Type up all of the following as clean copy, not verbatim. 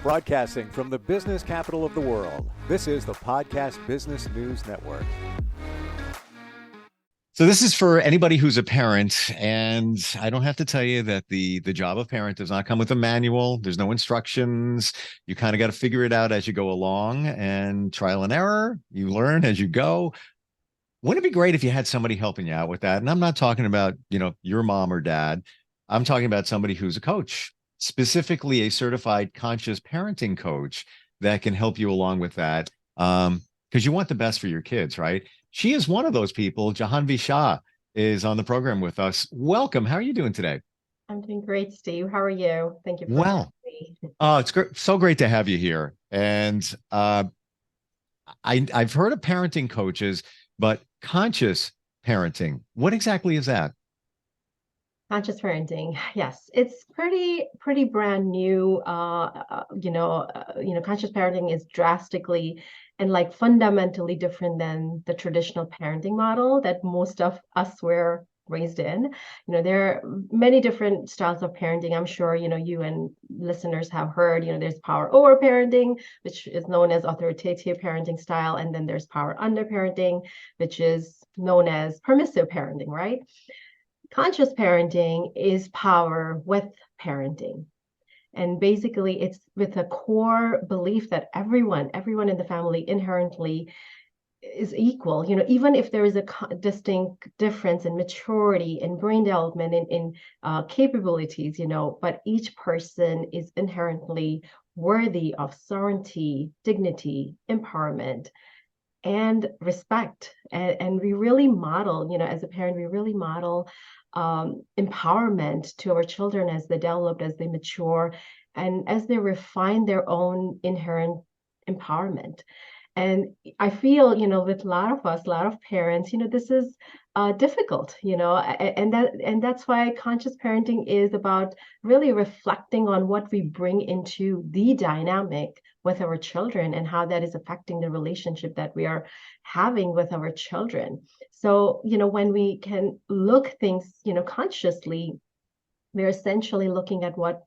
Broadcasting from the business capital of the world, this is the Podcast Business News Network. So this is for anybody who's a parent, and I don't have to tell you that the job of parent does not come with a manual. There's no instructions. You kind of got to figure it out as you go along, and trial and error. You learn as you go. Wouldn't it be great if you had somebody helping you out with that? And I'm not talking about, your mom or dad. I'm talking about somebody who's a coach, specifically a certified conscious parenting coach that can help you along with that. Because you want the best for your kids, right? She is one of those people. Jahanvi Shah is on the program with us. Welcome. How are you doing today? I'm doing great, Steve. How are you? Thank you for having Well, me. it's so great to have you here. And I've heard of parenting coaches, but conscious parenting, what exactly is that? Conscious parenting. Yes, it's pretty brand new. Conscious parenting is drastically and like fundamentally different than the traditional parenting model that most of us were raised in. There are many different styles of parenting. I'm sure, you and listeners have heard, there's power over parenting, which is known as authoritative parenting style. And then there's power under parenting, which is known as permissive parenting, right? Conscious parenting is power with parenting. And basically, it's with a core belief that everyone in the family inherently is equal. Even if there is a distinct difference in maturity and brain development in capabilities, but each person is inherently worthy of sovereignty, dignity, empowerment, and respect. And we really model, as a parent, we really model empowerment to our children as they develop, as they mature, and as they refine their own inherent empowerment. And I feel, with a lot of us, a lot of parents, this is difficult, and that's why conscious parenting is about really reflecting on what we bring into the dynamic with our children and how that is affecting the relationship that we are having with our children. So, when we can look things, consciously, we're essentially looking at what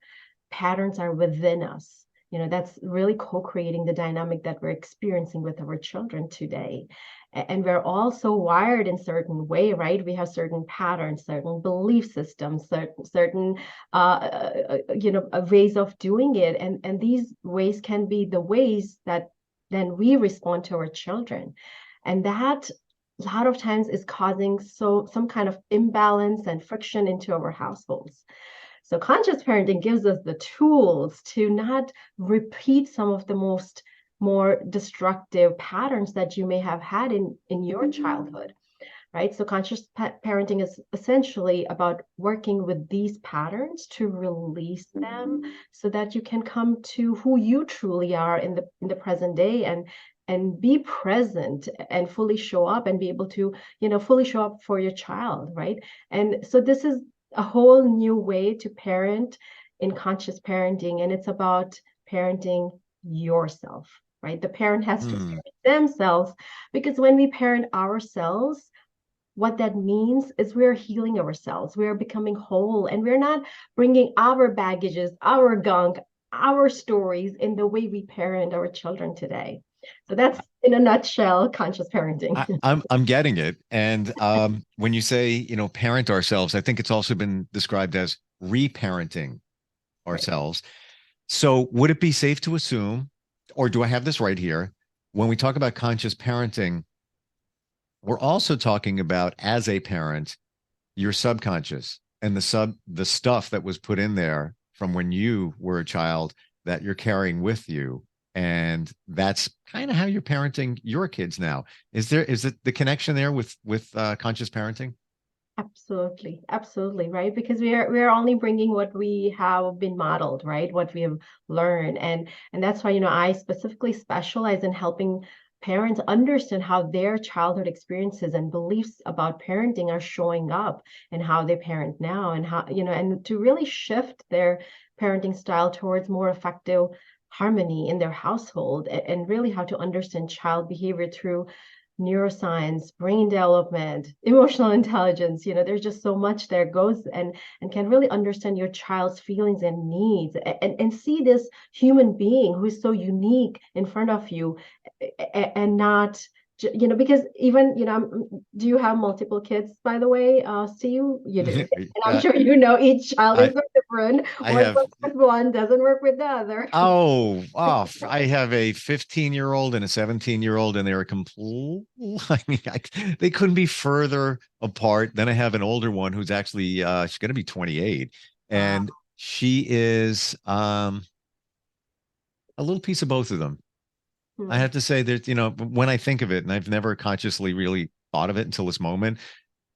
patterns are within us. That's really co-creating the dynamic that we're experiencing with our children today. And we're also wired in certain way, right? We have certain patterns, certain belief systems, certain ways of doing it. And these ways can be the ways that then we respond to our children. And that a lot of times is causing some kind of imbalance and friction into our households. So conscious parenting gives us the tools to not repeat some of the more destructive patterns that you may have had in your childhood, right? So conscious parenting is essentially about working with these patterns to release them so that you can come to who you truly are in the present day and be present and fully show up and be able to, fully show up for your child, right? And so this is a whole new way to parent in conscious parenting, and it's about parenting yourself, right? The parent has to parent themselves, because when we parent ourselves, what that means is we're healing ourselves, we're becoming whole, and we're not bringing our baggages, our gunk, our stories in the way we parent our children today. So that's, in a nutshell, conscious parenting. I'm getting it. And when you say, parent ourselves, I think it's also been described as reparenting ourselves. Right. So would it be safe to assume, or do I have this right here? When we talk about conscious parenting, we're also talking about, as a parent, your subconscious and the stuff that was put in there from when you were a child that you're carrying with you. And that's kind of how you're parenting your kids now. Is it the connection there with conscious parenting? Absolutely, right? Because we are only bringing what we have been modeled, right? What we have learned, and that's why I specifically specialize in helping parents understand how their childhood experiences and beliefs about parenting are showing up and how they parent now, and how and to really shift their parenting style towards more effective harmony in their household, and really how to understand child behavior through neuroscience, brain development, emotional intelligence. There's just so much there goes, and can really understand your child's feelings and needs, and see this human being who is so unique in front of you, and not, because even, do you have multiple kids, by the way? Steve, you do. And I'm Uh, sure each child is I so different. I What have works with one doesn't work with the other. I have a 15-year-old and a 17-year-old, and they're complete. I mean, they couldn't be further apart. Then I have an older one who's actually she's going to be 28, Wow. and she is a little piece of both of them. I Hmm. have to say that, when I think of it, and I've never consciously really thought of it until this moment,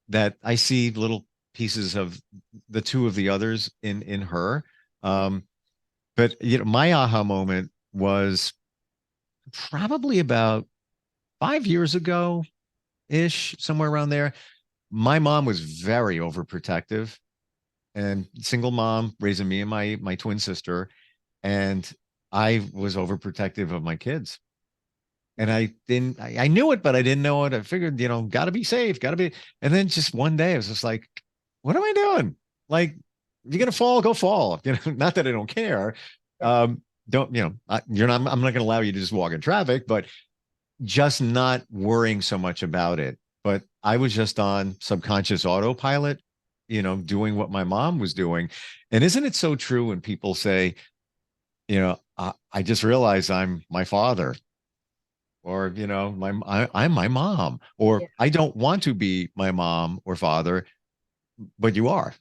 that I see little pieces of the two of the others in her. Um, but my aha moment was probably about 5 years ago ish, somewhere around there. My mom was very overprotective and single mom raising me and my twin sister, and I was overprotective of my kids. And I knew it, but I didn't know it. I figured, got to be safe, got to be. And then just one day, I was just like, what am I doing? Like, you're going to fall, go fall. Not that I don't care. Yeah. Don't, you're not, I'm not going to allow you to just walk in traffic, but just not worrying so much about it. But I was just on subconscious autopilot, doing what my mom was doing. And isn't it so true when people say, I just realized I'm my father, or I'm my mom, or Yeah. I don't want to be my mom or father, but you are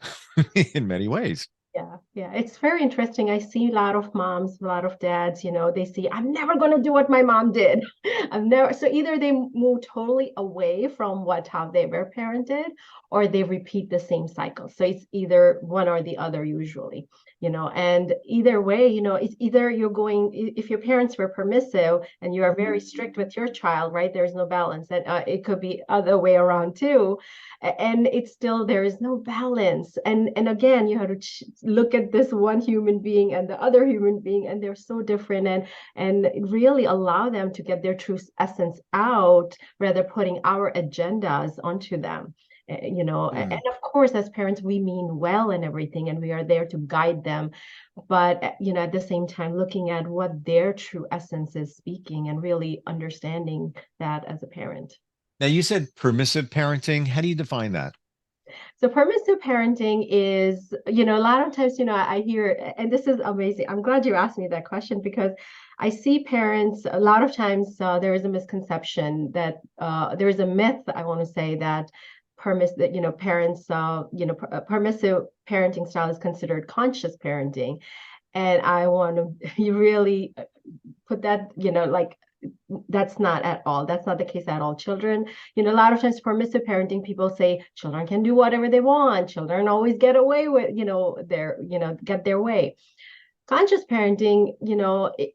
in many ways. Yeah, yeah, it's very interesting. I see a lot of moms, a lot of dads, they see, I'm never going to do what my mom did. I'm never. So either they move totally away from how they were parented, or they repeat the same cycle. So it's either one or the other usually, and either way, it's either you're going, if your parents were permissive and you are very strict with your child, right? There's no balance. And it could be other way around too, and it's still, there is no balance. And again, you have to look at this one human being and the other human being, and they're so different, and really allow them to get their true essence out, rather putting our agendas onto them. And Mm. of course, as parents, we mean well and everything, and we are there to guide them, but at the same time, looking at what their true essence is speaking, and really understanding that as a parent. Now, you said permissive parenting. How do you define that? So permissive parenting is, a lot of times, I hear, and this is amazing. I'm glad you asked me that question, because I see parents, a lot of times there is a misconception that there is a myth, I want to say, that parents, permissive parenting style is considered conscious parenting. And I want to you really put that, like, that's not at all. That's not the case at all. Children, a lot of times permissive parenting, people say children can do whatever they want. Children always get away with, get their way. Conscious parenting,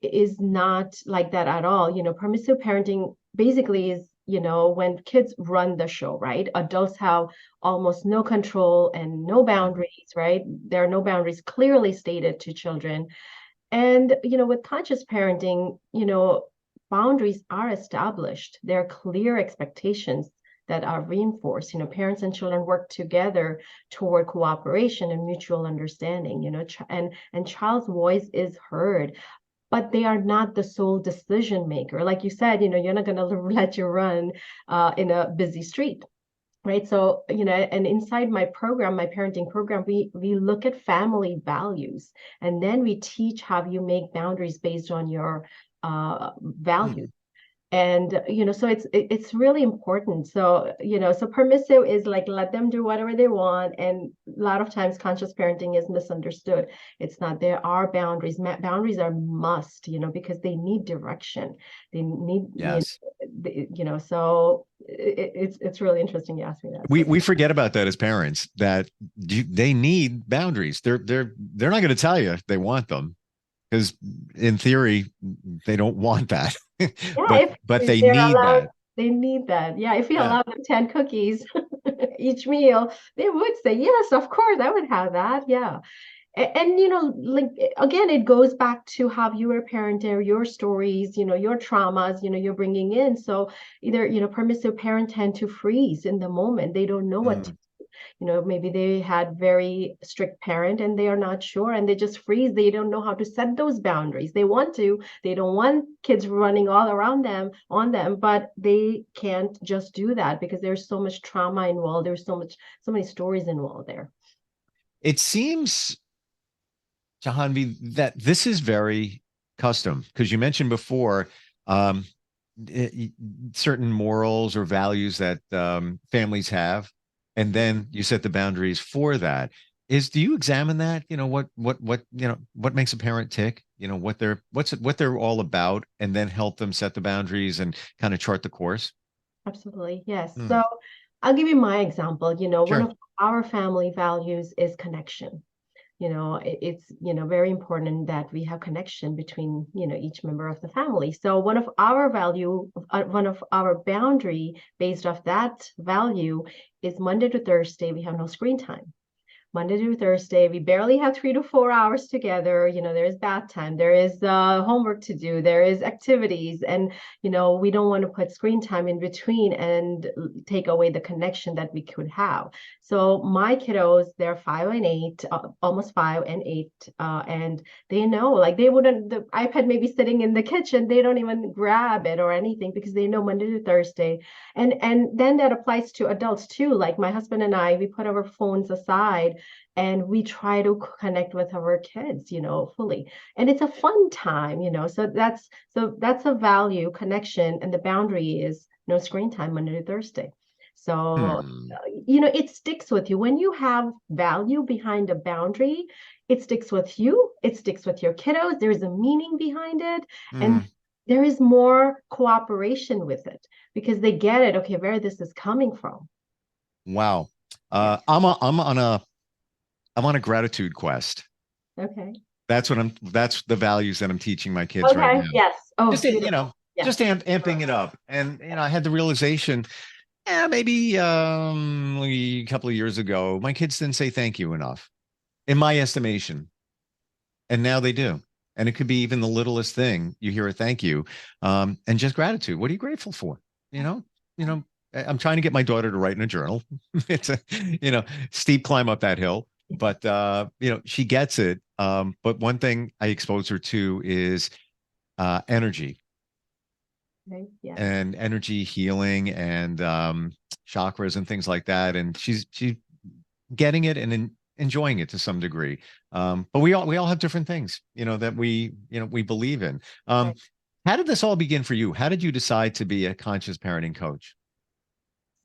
is not like that at all. Permissive parenting basically is, when kids run the show, right? Adults have almost no control and no boundaries, right? There are no boundaries clearly stated to children. And, with conscious parenting, boundaries are established. There are clear expectations that are reinforced. Parents and children work together toward cooperation and mutual understanding, and child's voice is heard, but they are not the sole decision maker. Like you said, you're not going to let you run in a busy street. Right. So, and inside my program, my parenting program, we look at family values, and then we teach how you make boundaries based on your Hmm. values. And so it's really important. So so permissive is like, let them do whatever they want, and a lot of times conscious parenting is misunderstood. It's not. There are boundaries. Boundaries are must, because they need direction. They need, Yes. so it's really interesting you asked me that. We So we forget about that as parents, that they need boundaries. They're not going to tell you they want them, because in theory they don't want that. yeah, but if they they're need allowed, that. they need that. Yeah, if you Yeah. allow them 10 cookies each meal, they would say, yes, of course, I would have that. Yeah. And like again, it goes back to how you were parented, your stories, your traumas, you're bringing in. So either, permissive parents tend to freeze in the moment. They don't know what Mm. maybe they had very strict parent and they are not sure and they just freeze. They don't know how to set those boundaries. They don't want kids running all around them on them, but they can't just do that because there's so much trauma involved. There's so many stories involved there. It seems, Jahanvi, that this is very custom because you mentioned before um, certain morals or values that families have, and then you set the boundaries for that. Do you examine that? What makes a parent tick? What they're all about, and then help them set the boundaries and kind of chart the course. Absolutely. Yes. Hmm. So I'll give you my example. One Sure. of our family values is connection. It's very important that we have connection between each member of the family. So one of our boundary based off that value is Monday to Thursday we have no screen time. Monday to Thursday, we barely have 3 to 4 hours together. There is bath time, there is homework to do, there is activities, and we don't want to put screen time in between and take away the connection that we could have. So my kiddos, they're 5 and 8, almost 5 and 8, and they know, like they wouldn't. The iPad may be sitting in the kitchen, they don't even grab it or anything because they know Monday to Thursday, and then that applies to adults too. Like my husband and I, we put our phones aside and we try to connect with our kids fully, and it's a fun time. So that's a value connection, and the boundary is no screen time Monday to Thursday. So Hmm. it sticks with you when you have value behind a boundary. It sticks with you, it sticks with your kiddos. There's a meaning behind it, and Hmm. there is more cooperation with it because they get it, okay, where this is coming from. Wow. Yeah. I'm on a gratitude quest. Okay. That's the values that I'm teaching my kids right Okay. now. Yes. Oh, Just beautiful. Yes. amping it up. And I had the realization, maybe a couple of years ago, my kids didn't say thank you enough, in my estimation. And now they do. And it could be even the littlest thing. You hear a thank you, and just gratitude. What are you grateful for? You know, you know, I'm trying to get my daughter to write in a journal. It's a, steep climb up that hill, but she gets it. But one thing I expose her to is energy Okay. Yes. and energy healing and chakras and things like that. And she's getting it and enjoying it to some degree. But we all have different things, that we believe in. Right. How did this all begin for you? How did you decide to be a conscious parenting coach?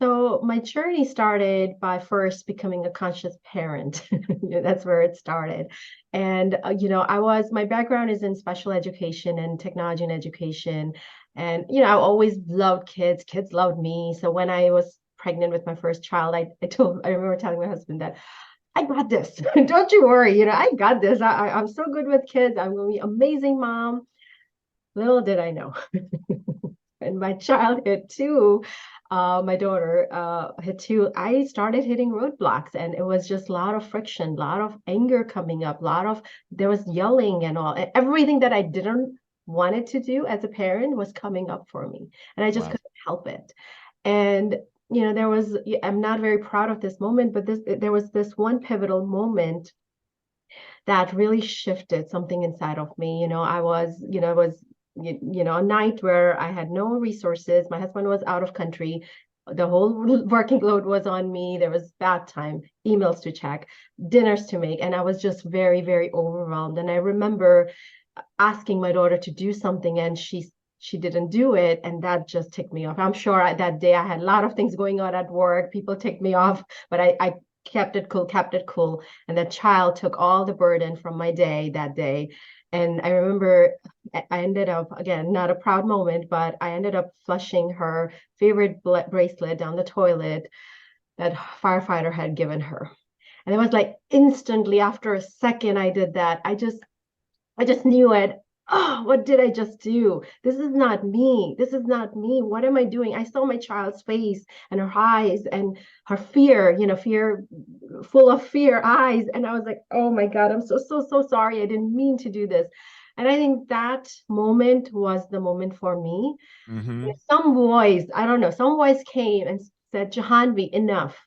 So my journey started by first becoming a conscious parent. That's where it started. And my background is in special education and technology and education. And I always loved kids. Kids loved me. So when I was pregnant with my first child, I remember telling my husband that I got this. Don't you worry. I got this. I'm so good with kids. I'm going to be an amazing mom. Little did I know. And my child hit two, my daughter hit two, I started hitting roadblocks, and it was just a lot of friction, a lot of anger coming up, there was yelling and all, and everything that I didn't wanted to do as a parent was coming up for me, and I just Wow. couldn't help it. And I'm not very proud of this moment, but there was this one pivotal moment that really shifted something inside of me. It was a night where I had no resources. My husband was out of country. The whole working load was on me. There was bath time, emails to check, dinners to make, and I was just very, very overwhelmed. And I remember asking my daughter to do something, and she didn't do it, and that just ticked me off. I'm sure that day I had a lot of things going on at work. People ticked me off, but I kept it cool, kept it cool. And the child took all the burden from my day that day. And I remember I ended up, again, not a proud moment, but I ended up flushing her favorite bracelet down the toilet that firefighter had given her. And it was like instantly after a second I did that, I just knew it. oh, what did I just do? This is not me. This is not me. What am I doing? I saw my child's face and her eyes and her fear, fear, full of fear eyes. And I was like, oh my God, I'm so, so, so sorry. I didn't mean to do this. And I think that moment was the moment for me. Mm-hmm. Some voice, I don't know, some voice came and said, Jahanvi, enough.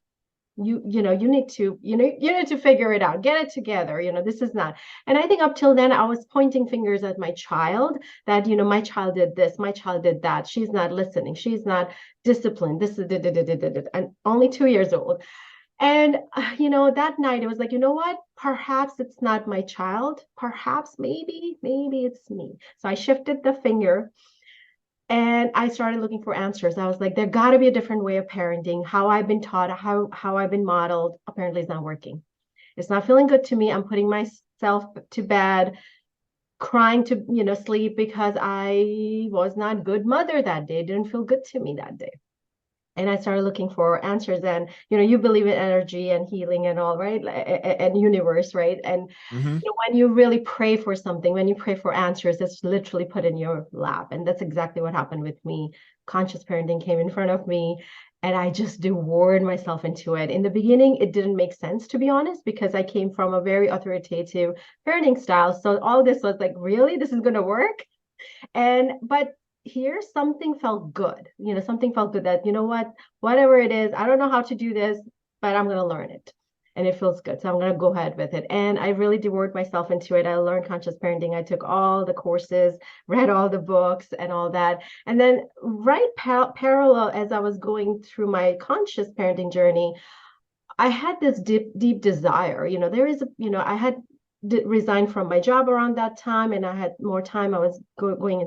You need to figure it out, get it together. This is not. And I think up till then I was pointing fingers at my child, that my child did this, my child did that, she's not listening, she's not disciplined, this is and only 2 years old. And that night it was like, you know what, perhaps it's not my child, perhaps maybe it's me. So I shifted the finger and I started looking for answers. I was like, there got to be a different way of parenting. How I've been taught, how I've been modeled, apparently is not working. It's not feeling good to me. I'm putting myself to bed, crying to, sleep because I was not good mother that day. It didn't feel good to me that day. And I started looking for answers. And you believe in energy and healing and all, right? And universe, right? And Mm-hmm. when you really pray for something, when you pray for answers, it's literally put in your lap. And that's exactly what happened with me. Conscious parenting came in front of me, and I just devoured myself into it. In the beginning, it didn't make sense, to be honest, because I came from a very authoritative parenting style. So all this was like, really, this is going to work? But here something felt good. Something felt good that, whatever it is, I don't know how to do this, but I'm going to learn it. And it feels good. So I'm going to go ahead with it. And I really devoured myself into it. I learned conscious parenting. I took all the courses, read all the books and all that. And then right parallel as I was going through my conscious parenting journey, I had this deep desire. There is, I had resigned from my job around that time, and I had more time. I was getting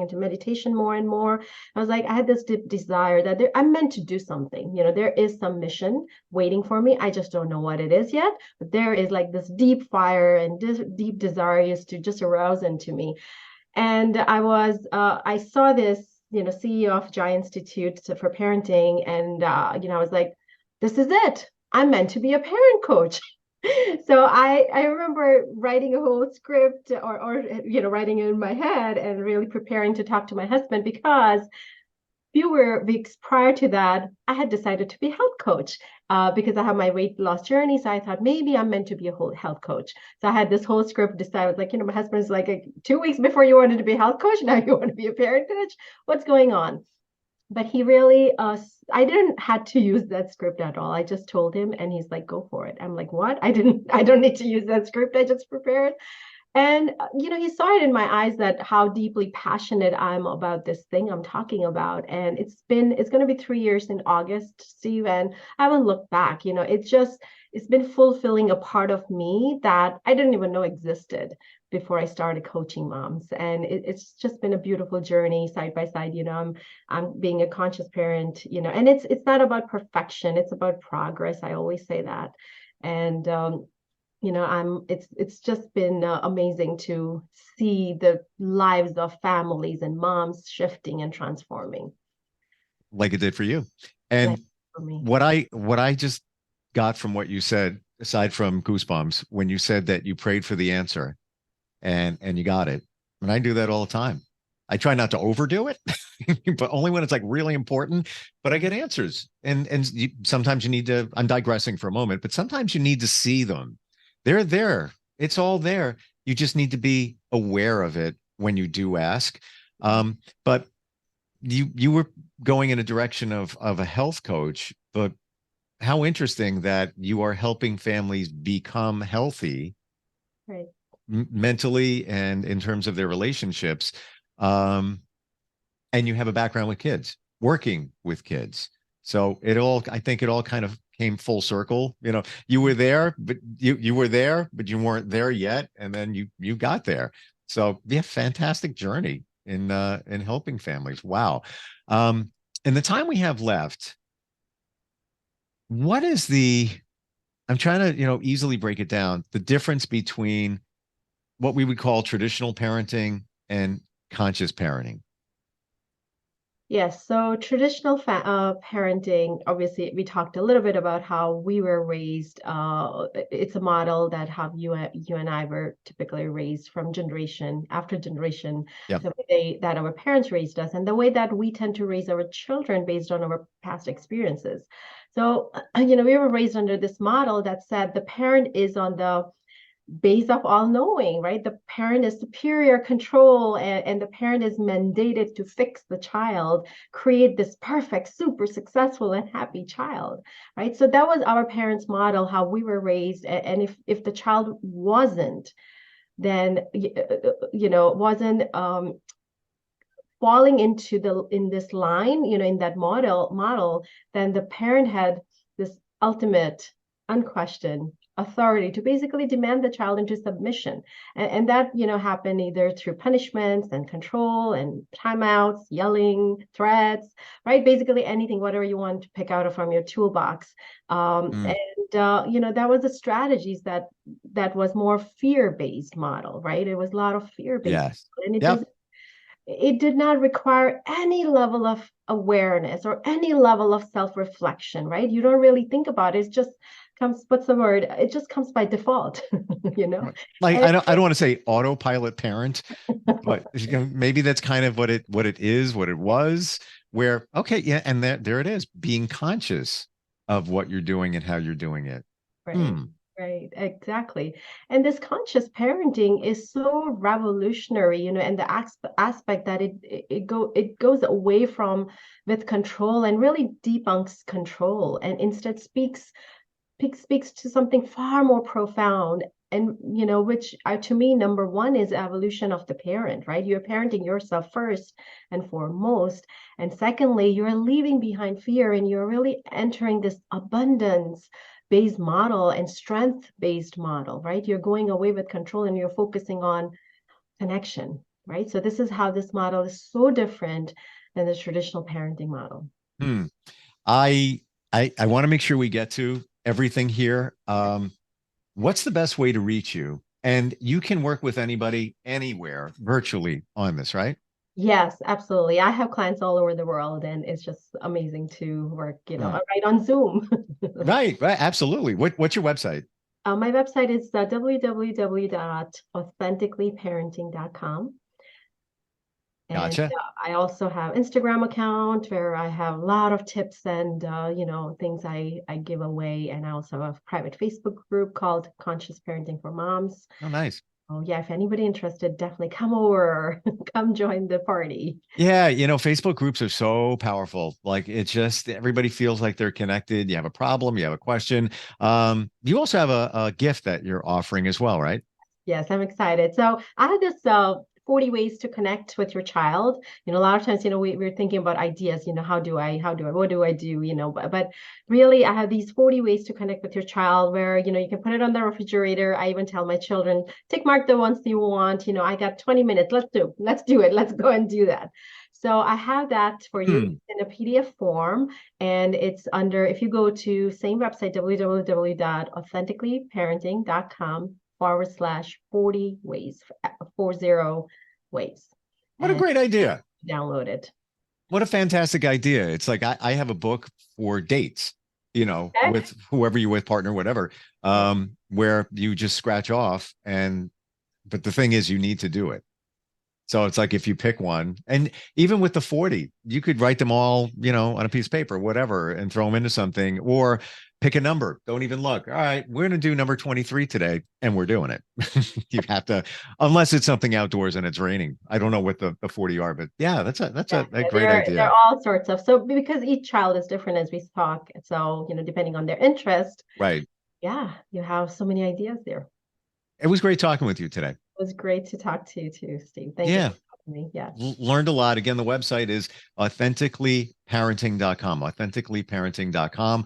into meditation more and more. I was like, I had this deep desire that I'm meant to do something. There is some mission waiting for me. I just don't know what it is yet, but there is like this deep fire and this deep desire used to just arouse into me. And I saw this, CEO of Jai Institute for Parenting, and I was like, this is it. I'm meant to be a parent coach. So I remember writing a whole script, or writing it in my head and really preparing to talk to my husband, because fewer weeks prior to that, I had decided to be a health coach, because I have my weight loss journey. So I thought maybe I'm meant to be a whole health coach. So I had this whole script decided, like, my husband's like, 2 weeks before you wanted to be a health coach, now you want to be a parent coach. What's going on? But he really, I didn't had to use that script at all. I just told him, and he's like, go for it. I'm like, what? I don't need to use that script. I just prepared. And, he saw it in my eyes that how deeply passionate I'm about this thing I'm talking about. And it's going to be 3 years in August, Steve, and I haven't looked back. It's been fulfilling a part of me that I didn't even know existed before I started coaching moms. And it's just been a beautiful journey side by side. I'm being a conscious parent, and it's not about perfection. It's about progress. I always say that. And, it's just been amazing to see the lives of families and moms shifting and transforming. Like it did for you. Like And for me. what I just got from what you said, aside from goosebumps, when you said that you prayed for the answer and you got it. And I do that all the time. I try not to overdo it, but only when it's like really important. But I get answers, and sometimes you need to. I'm digressing for a moment, but sometimes you need to see them. They're there. It's all there. You just need to be aware of it when you do ask. But you were going in a direction of a health coach, but how interesting that you are helping families become healthy, Right. mentally and in terms of their relationships. Um, and you have a background with kids, working with kids. So I think it all kind of came full circle. You were there, but you were there, but you weren't there yet. And then you got there. So yeah, fantastic journey in helping families. Wow. In the time we have left, what is I'm trying to, easily break it down, the difference between what we would call traditional parenting and conscious parenting. Yes, so traditional parenting, obviously, we talked a little bit about how we were raised. It's a model that how you and I were typically raised from generation after generation, Yeah. the way that our parents raised us, and the way that we tend to raise our children based on our past experiences. So, we were raised under this model that said the parent is on the base of all knowing, right? The parent is superior control, and the parent is mandated to fix the child, create this perfect, super successful, and happy child, right? So that was our parents' model, how we were raised. And if the child wasn't, then wasn't falling into the in this line, in that model, then the parent had this ultimate, unquestioned authority to basically demand the child into submission. And that, happened either through punishments and control and timeouts, yelling, threats, right? Basically anything, whatever you want to pick out from your toolbox. Mm. That was the strategies that was more fear-based model, right? It was a lot of fear-based, Yes. and Yep. it did not require any level of awareness or any level of self-reflection, right? You don't really think about it. It just comes, what's the word? It just comes by default, you know? Right. Like And I don't want to say autopilot parent, but maybe that's kind of what it is, what it was, where okay, yeah, and there it is, being conscious of what you're doing and how you're doing it. right. Hmm. Right, exactly. And this conscious parenting is so revolutionary, and the aspect that it goes away from with control and really debunks control and instead speaks to something far more profound, and which to me, number one is evolution of the parent, right? You're parenting yourself first and foremost, and secondly, you're leaving behind fear and you're really entering this abundance based model and strength based model, right? You're going away with control and you're focusing on connection, right? So this is how this model is so different than the traditional parenting model. Hmm. I I want to make sure we get to everything here. What's the best way to reach you? And you can work with anybody anywhere virtually on this, right? Yes, absolutely. I have clients all over the world, and it's just amazing to work, Hmm. right on Zoom. Right, right, absolutely. What's your website? My website is www.authenticallyparenting.com. And Gotcha. I also have Instagram account where I have a lot of tips and things I give away. And I also have a private Facebook group called Conscious Parenting for Moms. Oh, nice. Oh yeah, if anybody interested, definitely come over, come join the party. Yeah, Facebook groups are so powerful. Like it's just everybody feels like they're connected. You have a problem, you have a question. You also have a gift that you're offering as well, right? Yes, I'm excited. So I had this 40 ways to connect with your child. A lot of times, we're thinking about ideas, what do I do, but really I have these 40 ways to connect with your child where, you can put it on the refrigerator. I even tell my children, tick mark the ones you want. I got 20 minutes. Let's do it. Let's go and do that. So I have that for you Hmm. in a PDF form, and it's under, if you go to same website, www.authenticallyparenting.com /40 ways, 40 ways, What a and great idea. download it. What a fantastic idea. It's like I have a book for dates, Okay. with whoever you're with, partner, whatever, where you just scratch off but the thing is you need to do it. So it's like if you pick one, and even with the 40, you could write them all, on a piece of paper, whatever, and throw them into something, or pick a number. Don't even look. All right, we're going to do number 23 today, and we're doing it. You have to, unless it's something outdoors and it's raining. I don't know what the 40 are, but yeah, that's Yeah, a great they're idea. all sorts of, so because each child is different as we talk, so depending on their interest, Right. yeah, you have so many ideas there. It was great talking with you today. It was great to talk to you too, Steve. Thank you Yeah. for having me. Yes. Learned a lot. Again, the website is authenticallyparenting.com, authenticallyparenting.com.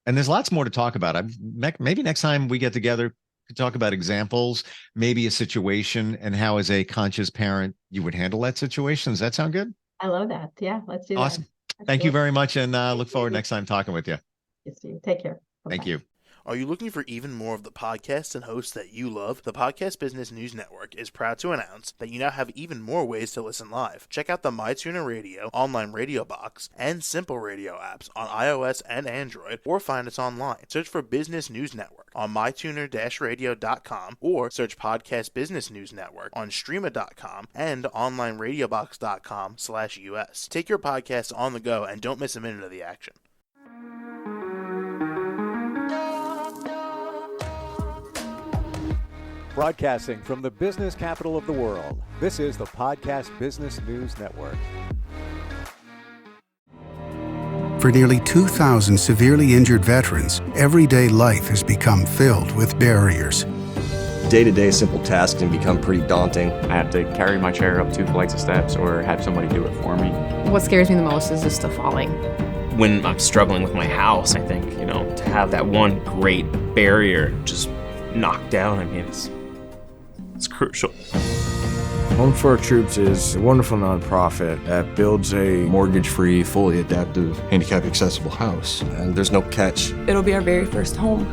And there's lots more to talk about. Maybe next time we get together, we could talk about examples, maybe a situation and how, as a conscious parent, you would handle that situation. Does that sound good? I love that. Yeah, let's do that. Awesome. Thank you Absolutely. very much. And Thank look forward you. next time talking with you. Yes, Steve. Take care. Thank Bye-bye. you. Are you looking for even more of the podcasts and hosts that you love? The Podcast Business News Network is proud to announce that you now have even more ways to listen live. Check out the MyTuner Radio, online radio box, and Simple Radio apps on iOS and Android, or find us online. Search for Business News Network on mytuner-radio.com or search Podcast Business News Network on streama.com and onlineradiobox.com/US. Take your podcast on the go and don't miss a minute of the action. Broadcasting from the business capital of the world, this is the Podcast Business News Network. For nearly 2,000 severely injured veterans, everyday life has become filled with barriers. Day-to-day simple tasks can become pretty daunting. I have to carry my chair up 2 flights of steps or have somebody do it for me. What scares me the most is just the falling. When I'm struggling with my house, I think, to have that one great barrier just knocked down, it's crucial. Home for Our Troops is a wonderful nonprofit that builds a Mortgage-free, fully adaptive, handicap-accessible house. And there's no catch. It'll be our very first home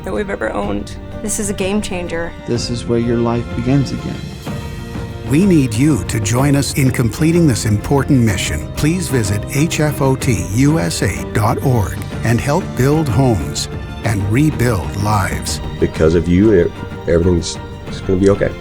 that we've ever owned. This is a game changer. This is where your life begins again. We need you to join us in completing this important mission. Please visit hfotusa.org and help build homes and rebuild lives. Because of you, everything's going to be okay.